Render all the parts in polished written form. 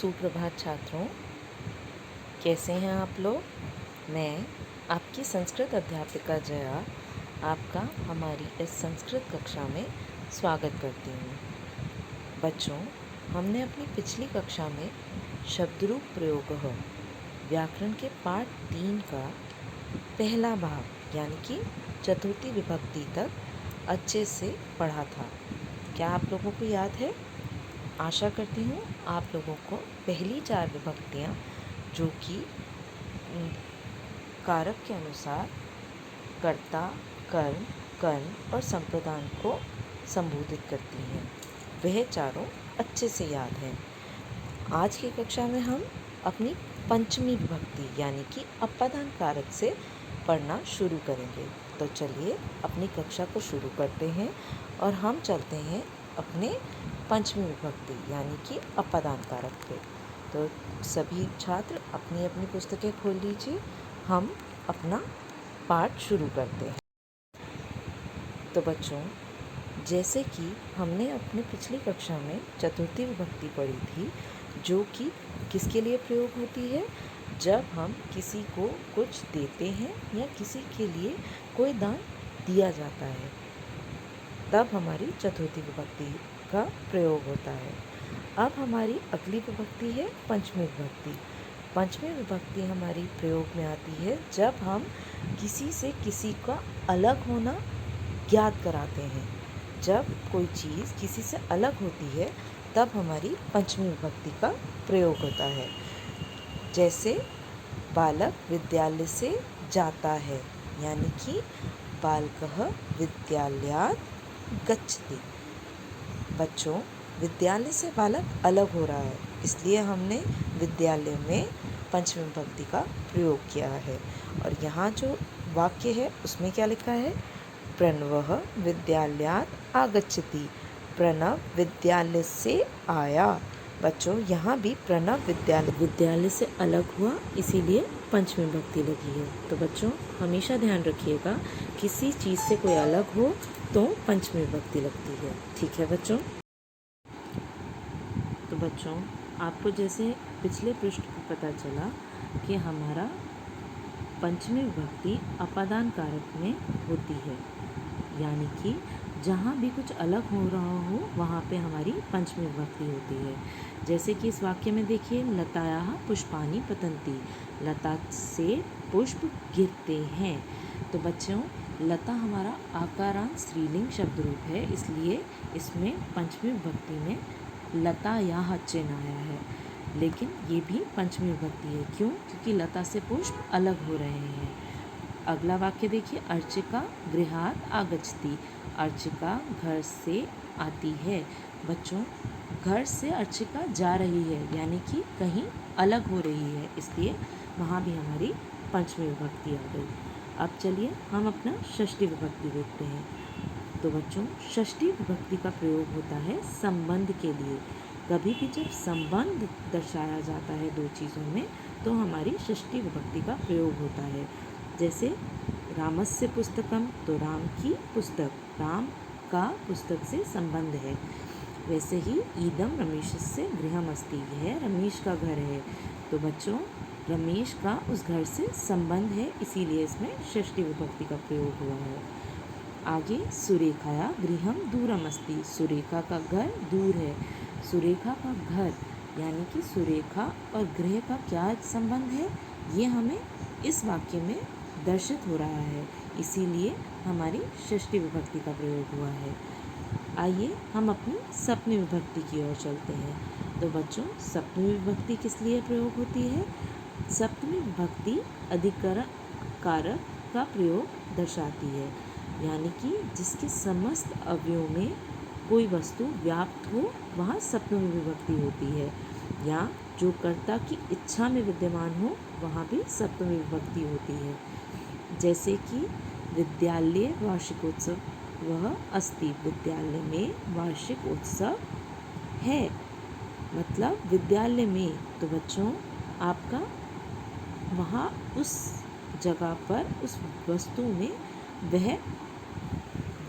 सुप्रभात छात्रों, कैसे हैं आप लोग। मैं आपकी संस्कृत अध्यापिका जया आपका हमारी इस संस्कृत कक्षा में स्वागत करती हूँ। बच्चों, हमने अपनी पिछली कक्षा में शब्दरूप प्रयोगः व्याकरण के पाठ 3 का पहला भाग यानी कि चतुर्थी विभक्ति तक अच्छे से पढ़ा था। क्या आप लोगों को याद है? आशा करती हूँ आप लोगों को पहली 4 विभक्तियाँ जो कि कारक के अनुसार कर्ता, कर्म, कर्ण और संप्रदान को संबोधित करती हैं, वह चारों अच्छे से याद हैं। आज की कक्षा में हम अपनी पंचमी विभक्ति यानी कि अपादान कारक से पढ़ना शुरू करेंगे। तो चलिए अपनी कक्षा को शुरू करते हैं और हम चलते हैं अपने पंचमी विभक्ति यानी कि अपादान कारक पे। तो सभी छात्र अपनी अपनी पुस्तकें खोल लीजिए, हम अपना पाठ शुरू करते हैं। तो बच्चों, जैसे कि हमने अपने पिछली कक्षा में चतुर्थी विभक्ति पढ़ी थी, जो कि किसके लिए प्रयोग होती है? जब हम किसी को कुछ देते हैं या किसी के लिए कोई दान दिया जाता है, तब हमारी चतुर्थी विभक्ति का प्रयोग होता है। अब हमारी अगली विभक्ति है पंचमी विभक्ति। पंचमी विभक्ति हमारी प्रयोग में आती है जब हम किसी से किसी का अलग होना ज्ञात कराते हैं। जब कोई चीज़ किसी से अलग होती है तब हमारी पंचमी विभक्ति का प्रयोग होता है। जैसे बालक विद्यालय से जाता है यानी कि बालकः विद्यालयात् गच्छति। बच्चों, विद्यालय से बालक अलग हो रहा है, इसलिए हमने विद्यालय में पंचमी विभक्ति का प्रयोग किया है। और यहाँ जो वाक्य है उसमें क्या लिखा है? प्रणवः विद्यालयात् आगच्छति। प्रणव विद्यालय से आया। बच्चों, यहाँ भी प्रणव विद्यालय से अलग हुआ, इसीलिए पंचमी विभक्ति लगी है। तो बच्चों, हमेशा ध्यान रखिएगा, किसी चीज़ से कोई अलग हो तो पंचमी विभक्ति लगती है। ठीक है बच्चों? तो बच्चों, आपको जैसे पिछले पृष्ठ पर पता चला कि हमारा पंचमी विभक्ति अपादान कारक में होती है, यानी कि जहाँ भी कुछ अलग हो रहा हो वहाँ पे हमारी पंचमी विभक्ति होती है। जैसे कि इस वाक्य में देखिए, लतायाः पुष्पाणि पतन्ति। लता से पुष्प गिरते हैं। तो बच्चों, लता हमारा आकारांत स्त्रीलिंग शब्द रूप है, इसलिए इसमें पंचमी विभक्ति में लतायाः चिन्ह आया है। लेकिन ये भी पंचमी विभक्ति है। क्यों? क्योंकि लता से पुष्प अलग हो रहे हैं। अगला वाक्य देखिए, अर्चिका गृहात् आगच्छति। अर्चिका घर से आती है। बच्चों, घर से अर्चिका जा रही है यानी कि कहीं अलग हो रही है, इसलिए वहाँ भी हमारी पंचमी विभक्ति आ गई। अब चलिए हम अपना षष्ठी विभक्ति देखते हैं। तो बच्चों, षष्ठी विभक्ति का प्रयोग होता है संबंध के लिए। कभी भी जब संबंध दर्शाया जाता है दो चीज़ों में तो हमारी षष्ठी विभक्ति का प्रयोग होता है। जैसे रामस्य पुस्तकम, तो राम की पुस्तक, राम का पुस्तक से संबंध है। वैसे ही इदम रमेशस्य गृहमस्ति, यह रमेश का घर है। तो बच्चों, रमेश का उस घर से संबंध है, इसीलिए इसमें षष्ठी विभक्ति का प्रयोग हुआ है। आगे, सुरेखाया गृहम दूरमस्ति। सुरेखा का घर दूर है। सुरेखा का घर यानी कि सुरेखा और गृह का क्या संबंध है, ये हमें इस वाक्य में दर्शित हो रहा है, इसीलिए हमारी षष्ठी विभक्ति का प्रयोग हुआ है। आइए हम अपनी सप्तमी विभक्ति की ओर चलते हैं। तो बच्चों, सप्तमी विभक्ति किस लिए प्रयोग होती है? सप्तमी विभक्ति अधिकरण कारक का प्रयोग दर्शाती है, यानी कि जिसके समस्त अवयवों में कोई वस्तु व्याप्त हो वहाँ सप्तमी विभक्ति होती है, या जो कर्ता की इच्छा में विद्यमान हो वहाँ भी सप्तमी विभक्ति होती है। जैसे कि विद्यालय वार्षिकोत्सव वह अस्ति। विद्यालय में वार्षिक उत्सव है, मतलब विद्यालय में। तो बच्चों, आपका वहाँ उस जगह पर उस वस्तु में वह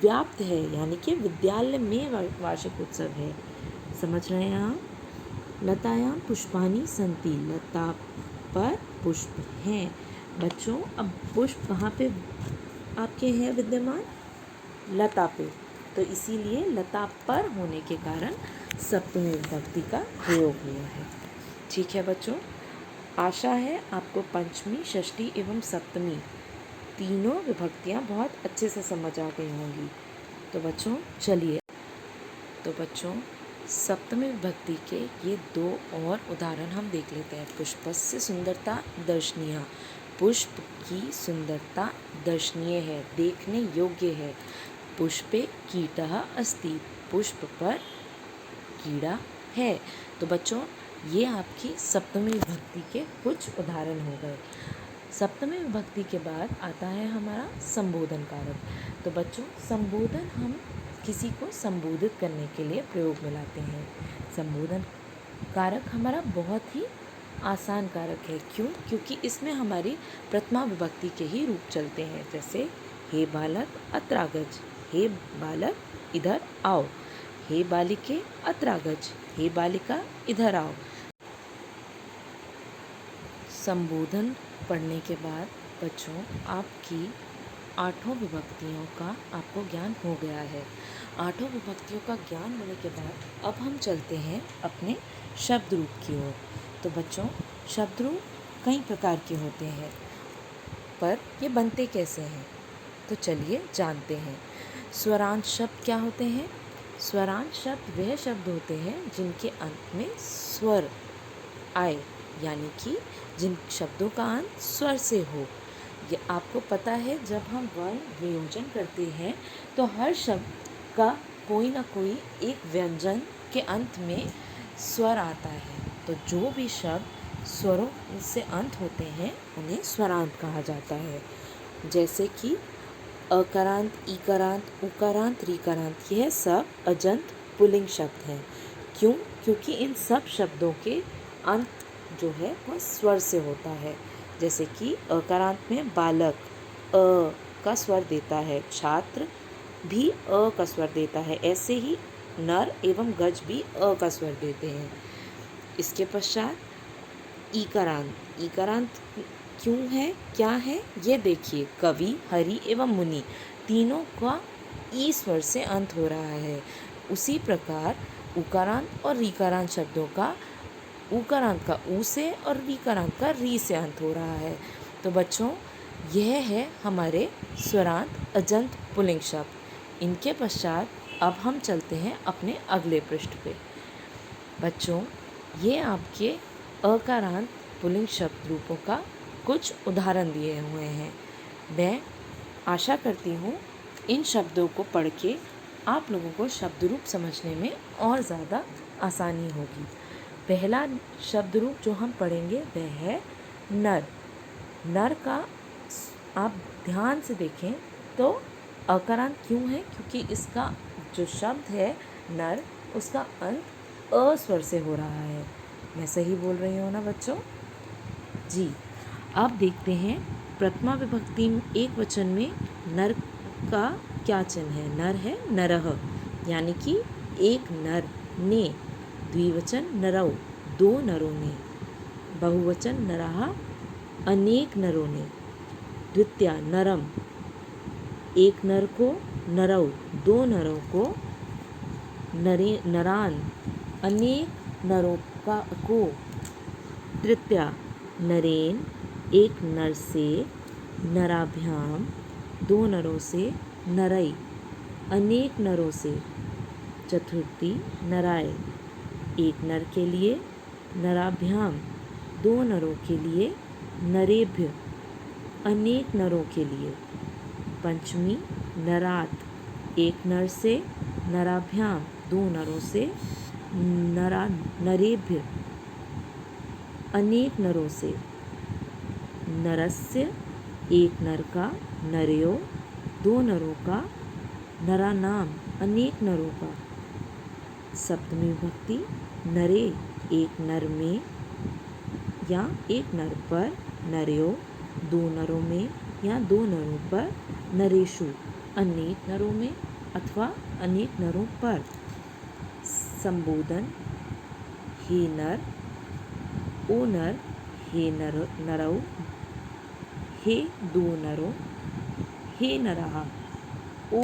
व्याप्त है, यानी कि विद्यालय में वार्षिक उत्सव है। समझ रहे हैं आप? लतायां पुष्पाणि सन्ति, लता पर पुष्प हैं। बच्चों, अब पुष्प कहाँ पे आपके हैं विद्यमान? लता पे। तो इसीलिए लता पर होने के कारण सप्तमी विभक्ति का प्रयोग हुआ है। ठीक है बच्चों, आशा है आपको पंचमी, षष्ठी एवं सप्तमी तीनों विभक्तियाँ बहुत अच्छे से समझ आ गई होंगी। तो बच्चों चलिए, तो बच्चों सप्तमी विभक्ति के ये दो और उदाहरण हम देख लेते हैं। पुष्पस्य सुंदरता दर्शनीय, पुष्प की सुंदरता दर्शनीय है, देखने योग्य है। पुष्पे कीटः अस्ति, पुष्प पर कीड़ा है। तो बच्चों ये आपकी सप्तमी विभक्ति के कुछ उदाहरण हो गए। सप्तमी विभक्ति के बाद आता है हमारा संबोधन कारक। तो बच्चों संबोधन हम किसी को संबोधित करने के लिए प्रयोग में लाते हैं। संबोधन कारक हमारा बहुत ही आसान कारक है। क्यों? क्योंकि इसमें हमारी प्रथमा विभक्ति के ही रूप चलते हैं। जैसे हे बालक अत्र आगच्छ, हे बालक इधर आओ, हे बालिके अत्र आगच्छ, हे बालिका इधर आओ। संबोधन पढ़ने के बाद बच्चों आपकी आठों विभक्तियों का आपको ज्ञान हो गया है। आठों विभक्तियों का ज्ञान होने के बाद अब हम चलते हैं अपने शब्द रूप की ओर। तो बच्चों शब्द रूप कई प्रकार के होते हैं, पर ये बनते कैसे हैं? तो चलिए जानते हैं। स्वरांश शब्द क्या होते हैं? स्वरांश शब्द वह शब्द होते हैं जिनके अंत में स्वर आए, यानी कि जिन शब्दों का अंत स्वर से हो। ये आपको पता है, जब हम वर्ण वियोजन करते हैं तो हर शब्द का कोई ना कोई एक व्यंजन के अंत में स्वर आता है। तो जो भी शब्द स्वरों से अंत होते हैं उन्हें स्वरांत कहा जाता है। जैसे कि अकारांत, ईकारांत, उकारांत, रीकारांत, यह सब अजंत पुल्लिंग शब्द हैं। क्यों? क्योंकि इन सब शब्दों के अंत जो है वह स्वर से होता है। जैसे कि अकारांत में बालक अ का स्वर देता है, छात्र भी अ का स्वर देता है, ऐसे ही नर एवं गज भी अ का स्वर देते हैं। इसके पश्चात ईकारांत। ईकारांत क्यों है, क्या है? ये देखिए, कवि, हरि एवं मुनि तीनों का ई स्वर से अंत हो रहा है। उसी प्रकार उकारांत और रीकारांत शब्दों का उकारांत का ऊ से और रीकारांत का री से अंत हो रहा है। तो बच्चों यह है हमारे स्वरांत अजंत पुल्लिंग शब्द। इनके पश्चात अब हम चलते हैं अपने अगले पृष्ठ पे। बच्चों ये आपके अकारांत पुल्लिंग शब्द रूपों का कुछ उदाहरण दिए हुए हैं। मैं आशा करती हूँ इन शब्दों को पढ़ के आप लोगों को शब्द रूप समझने में और ज़्यादा आसानी होगी। पहला शब्द रूप जो हम पढ़ेंगे वह है नर। नर का आप ध्यान से देखें तो अकारांत क्यों है? क्योंकि इसका जो शब्द है नर, उसका अंत अ स्वर से हो रहा है। मैं सही बोल रही हूँ ना बच्चों? जी। अब देखते हैं प्रथमा विभक्ति एक वचन में नर का क्या चिन्ह है। नर है नरः, यानी कि एक नर ने। द्विवचन नरौ, दो नरों ने। बहुवचन नरः, अनेक नरों ने। द्वितीया नरम, एक नर को। नरौ, दो नरों को। नरान, अनेक नरों को। तृतीया नरेन, एक नर से। नराभ्याम, दो नरों से। नरई, अनेक नरों से। चतुर्थी नराय, एक नर के लिए। नराभ्याम, दो नरों के लिए। नरेभ्य, अनेक नरों के लिए। पंचमी नरात, एक नर से। नराभ्याम, दो नरों से। नरेभ्य, अनेक नरों से। नरस्य, एक नर का। नरयो, दो नरों का। नरानाम, अनेक नरों का। सप्तमी विभक्ति नरे, एक नर में या एक नर पर। नरयो, दो नरों में या दो नरों पर। नरेषु, अनेक नरों में अथवा अनेक नरों पर। संबोधन हे नर, ओ नर, हे नरौ, हे दो नरों, हे नरहा, ओ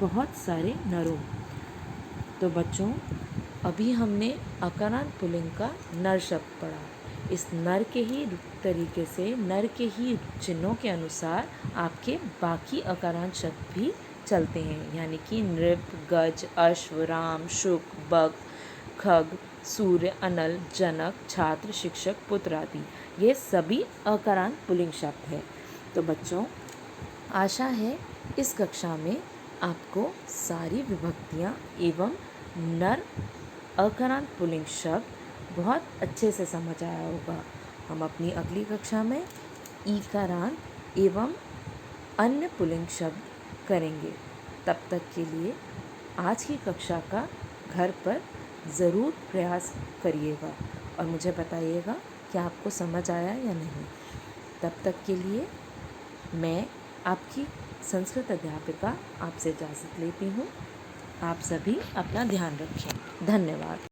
बहुत सारे नरों। तो बच्चों, अभी हमने अकारांत पुल्लिंग का नर शब्द पढ़ा। इस नर के ही तरीके से, नर के ही चिन्हों के अनुसार आपके बाकी अकारांत शब्द भी चलते हैं, यानी कि नृप, गज, अश्व, राम, शुक, बक, खग, सूर्य, अनल, जनक, छात्र, शिक्षक, पुत्र आदि। ये सभी अकारांत पुल्लिंग शब्द हैं। तो बच्चों, आशा है इस कक्षा में आपको सारी विभक्तियाँ एवं नर अकारांत पुल्लिंग शब्द बहुत अच्छे से समझ आया होगा। हम अपनी अगली कक्षा में ईकारांत एवं अन्य पुल्लिंग शब्द करेंगे। तब तक के लिए आज की कक्षा का घर पर ज़रूर प्रयास करिएगा और मुझे बताइएगा कि आपको समझ आया या नहीं। तब तक के लिए मैं आपकी संस्कृत अध्यापिका आपसे इजाज़त लेती हूँ। आप सभी अपना ध्यान रखें। धन्यवाद।